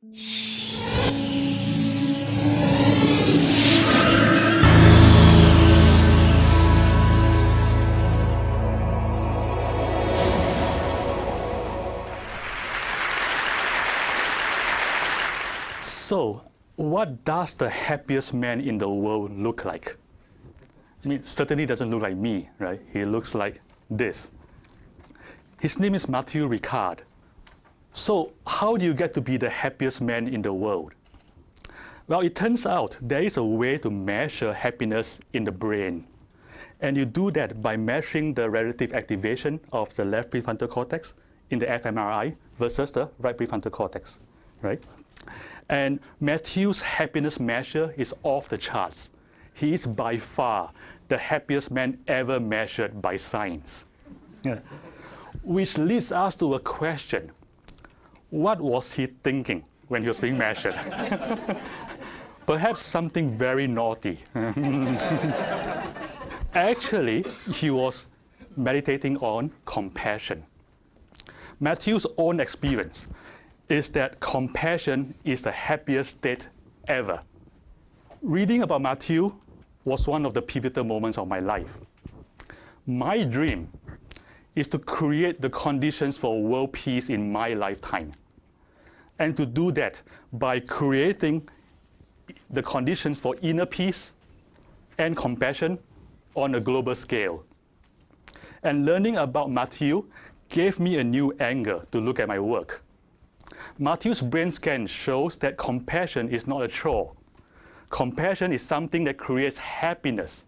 So, what does the happiest man in the world look like? I mean, certainly doesn't look like me, right? He looks like this. His name is Matthew Ricard. So, how do you get to be the happiest man in the world? Well, it turns out there is a way to measure happiness in the brain. And you do that by measuring the relative activation of the left prefrontal cortex in the fMRI versus the right prefrontal cortex, right? And Matthew's happiness measure is off the charts. He is by far the happiest man ever measured by science. Yeah. Which leads us to a question. What was he thinking when he was being measured? Perhaps something very naughty. Actually, he was meditating on compassion. Matthew's own experience is that compassion is the happiest state ever. Reading about Matthew was one of the pivotal moments of my life. My dream is to create the conditions for world peace in my lifetime. And to do that by creating the conditions for inner peace and compassion on a global scale. And learning about Matthew gave me a new angle to look at my work. Matthew's brain scan shows that compassion is not a chore. Compassion is something that creates happiness.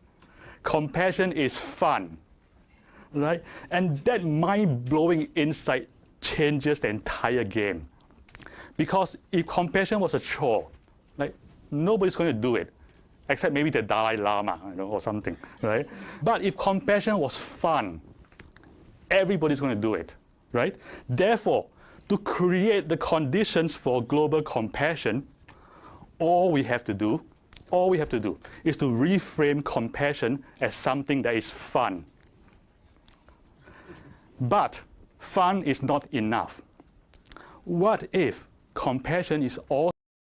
Compassion is fun, right? And that mind-blowing insight changes the entire game. Because if compassion was a chore, like, nobody's going to do it, except maybe the Dalai Lama, or something, right? But if compassion was fun, everybody's going to do it, right? Therefore, to create the conditions for global compassion, all we have to do is to reframe compassion as something that is fun. But fun is not enough. What if compassion is also